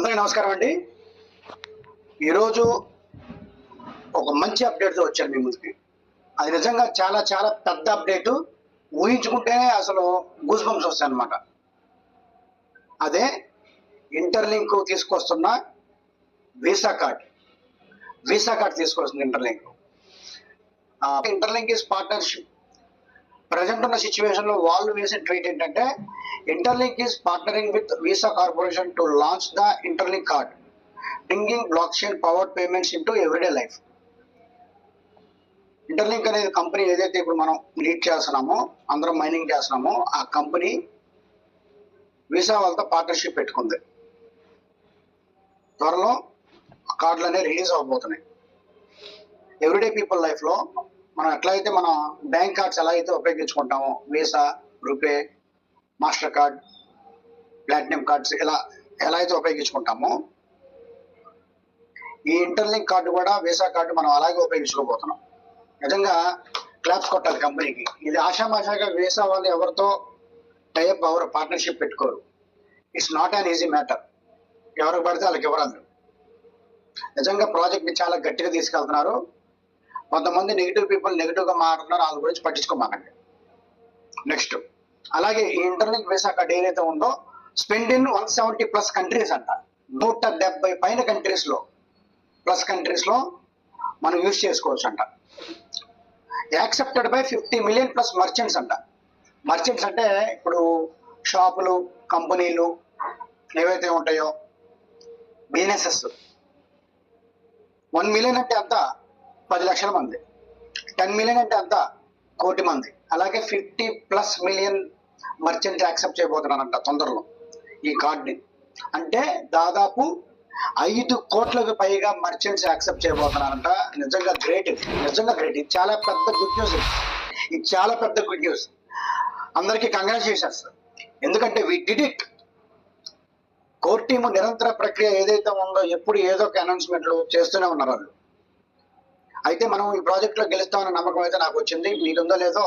అందరికీ నమస్కారం అండి. ఈరోజు ఒక మంచి అప్డేట్తో వచ్చాను మీ ముందుకి. అది నిజంగా చాలా చాలా పెద్ద అప్డేట్. ఊహించుకుంటేనే అసలు గూస్ బంప్స్ వస్తాయి అన్నమాట. అదే ఇంటర్లింక్ తీసుకొస్తున్న వీసా కార్డ్ తీసుకొస్తుంది interlink. Interlink is partnership. Present ఉన్న సిచ్యువేషన్ లో వాళ్ళు వేసే ట్వీట్ ఏంటంటే, interlink is partnering with visa corporation to launch the interlink card, bringing block chain powered payments into everyday life. Interlink అనేది కంపెనీ ఏదైతే ఇప్పుడు మనం లీడ్ చేస్తున్నామో, అందరం మైనింగ్ చేస్తున్నామో, ఆ కంపెనీ వీసా వాళ్ళతో పార్ట్నర్షిప్ పెట్టుకుంది. త్వరలో కార్డులు అనేవి రిలీజ్ అవ్వబోతున్నాయి. ఎవ్రీడే పీపుల్ లైఫ్ లో మనం ఎట్లయితే మన బ్యాంక్ కార్డ్స్ ఎలా అయితే ఉపయోగించుకుంటామో, Visa, RuPay, master card, platinum cards ఎలా అయితే ఉపయోగించుకుంటామో, ఈ ఇంటర్లింక్ కార్డు కూడా, వీసా కార్డు మనం అలాగే ఉపయోగించుకోబోతున్నాం. నిజంగా క్లాప్స్ కొట్టాలి కంపెనీకి. ఇది ఆషామాషాగా వీసా వాళ్ళు ఎవరితో టైప్ ఎవరు పార్ట్నర్షిప్ పెట్టుకోరు. It's not an easy matter. ఎవరికి పడితే వాళ్ళకి ఇవ్వరాదు. నిజంగా ప్రాజెక్ట్ని చాలా గట్టిగా తీసుకెళ్తున్నారు. కొంతమంది నెగిటివ్ పీపుల్ నెగిటివ్గా మాట్లాడుతున్నారు, వాళ్ళ గురించి పట్టించుకోమాకండి. నెక్స్ట్, అలాగే ఈ ఇంటర్లింక్ వీసా కార్డ్ ఏదైతే ఉందో, స్పెండ్ ఇన్ 170+ కంట్రీస్ అంట. 170 పైన కంట్రీస్లో మనం యూజ్ చేసుకోవచ్చు అంట. యాక్సెప్టెడ్ బై 50 million+ మర్చెంట్స్ అంట. మర్చెంట్స్ అంటే ఇప్పుడు షాపులు, కంపెనీలు ఏవైతే ఉంటాయో, బిజినెసెస్. 1 million అంటే అంత 10 లక్షల మంది, 10 million అంటే అంత 1 కోటి మంది. అలాగే 50+ million మర్చెంట్ యాక్సెప్ట్ చేయబోతున్నారంట తొందరలో ఈ కార్డ్ని. అంటే దాదాపు 5 కోట్లకు పైగా మర్చెంట్స్ యాక్సెప్ట్ చేయబోతున్నారంట. నిజంగా గ్రేట్. ఇది చాలా పెద్ద గుడ్ న్యూస్. ఇది చాలా పెద్ద గుడ్ న్యూస్. అందరికీ కంగ్రాచులేషన్స్. ఎందుకంటే we did it. Core team నిరంతర ప్రక్రియ ఏదైతే ఉందో, ఎప్పుడు ఏదో ఒక అనౌన్స్మెంట్లు చేస్తూనే ఉన్నారు వాళ్ళు. అయితే మనం ఈ ప్రాజెక్ట్లో గెలుస్తామన్న నమ్మకం అయితే నాకు వచ్చింది. మీకుందో లేదో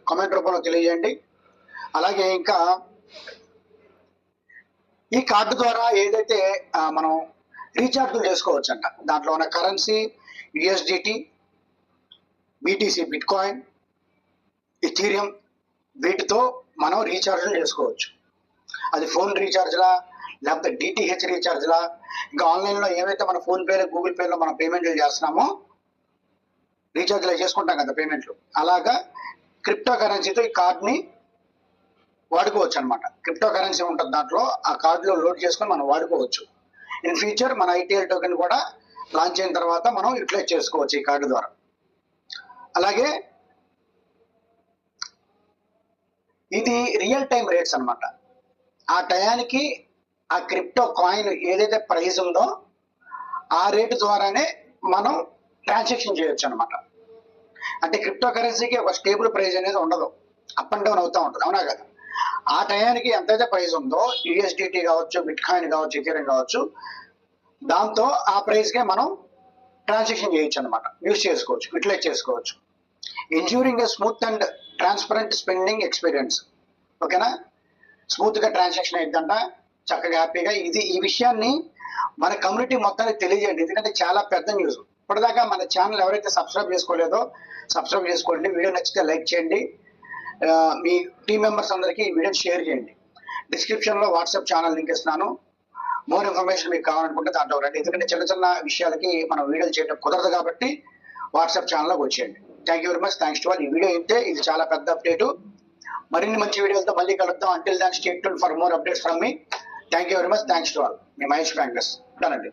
కామెంట్ రూపంలో తెలియజేయండి. అలాగే ఇంకా ఈ కార్డు ద్వారా ఏదైతే మనం రీఛార్జ్లు చేసుకోవచ్చు అంట. దాంట్లో ఉన్న currency USDT, BTC, bitcoin, Ethereum, వీటితో మనం రీఛార్జ్లు చేసుకోవచ్చు. అది ఫోన్ రీఛార్జ్లా, లేకపోతే DTH రీఛార్జ్లా, ఇంకా ఆన్లైన్లో ఏవైతే మన ఫోన్పేలో, గూగుల్ పేలో మనం పేమెంట్లు చేస్తున్నామో, రీఛార్జ్లు చేసుకుంటాం కదా పేమెంట్లు, అలాగా క్రిప్టో కరెన్సీతో ఈ కార్డ్ని వాడుకోవచ్చు అనమాట. క్రిప్టో కరెన్సీ ఉంటుంది దాంట్లో, ఆ కార్డులో లోడ్ చేసుకొని మనం వాడుకోవచ్చు. ఇన్ ఫ్యూచర్ మన ITL టోకెన్ కూడా లాంచ్ అయిన తర్వాత మనం యూటిలైజ్ చేసుకోవచ్చు ఈ కార్డు ద్వారా. అలాగే ఇది రియల్ టైం రేట్స్ అనమాట. ఆ టయానికి ఆ క్రిప్టో కాయిన్ ఏదైతే ప్రైస్ ఉందో ఆ రేటు ద్వారానే మనం ట్రాన్సాక్షన్ చేయొచ్చు అనమాట. అంటే క్రిప్టో కరెన్సీకి ఒక స్టేబుల్ ప్రైస్ అనేది ఉండదు, అప్ అండ్ డౌన్ అవుతూ ఉంటుంది, అవునా కదా. ఆ టయానికి ఎంతైతే ప్రైస్ ఉందో, USDT కావచ్చు, బిట్కాయిన్ కావచ్చు, ఇథీరియం కావచ్చు, దాంతో ఆ ప్రైస్కే మనం ట్రాన్సాక్షన్ చేయొచ్చు అనమాట. యూజ్ చేసుకోవచ్చు, యూటిలైజ్ చేసుకోవచ్చు. Ensuring A smooth and transparent spending experience. ఓకేనా. స్మూత్గా ట్రాన్సాక్షన్ అయిద్దంట, చక్కగా హ్యాపీగా. ఈ విషయాన్ని మన కమ్యూనిటీ మొత్తానికి తెలియజేయండి. ఎందుకంటే చాలా పెద్ద న్యూస్. ఇప్పటిదాకా మన ఛానల్ ఎవరైతే సబ్స్క్రైబ్ చేసుకోలేదో సబ్స్క్రైబ్ చేసుకోండి. వీడియో నచ్చితే లైక్ చేయండి. మీ టీం మెంబర్స్ అందరికీ ఈ వీడియోని షేర్ చేయండి. డిస్క్రిప్షన్లో వాట్సాప్ ఛానల్ లింక్ ఇస్తున్నాను. మోర్ ఇన్ఫర్మేషన్ మీకు కావాలనుకుంటే దాంట్లో రండి. ఎందుకంటే చిన్న చిన్న విషయాలకి మనం వీడియోలు చేయడం కుదరదు కాబట్టి వాట్సాప్ ఛానల్లోకి వచ్చేయండి. Thank you very much. Thanks to all. ఈ వీడియో అయితే ఇది చాలా పెద్ద అప్డేటు. మరిన్ని మంచి వీడియోలతో మళ్ళీ కలుద్దాం. Until than stay tuned for more updates from me. Thank you very much. Thanks to all. Me Mahesh bankers. ఉంటానండి.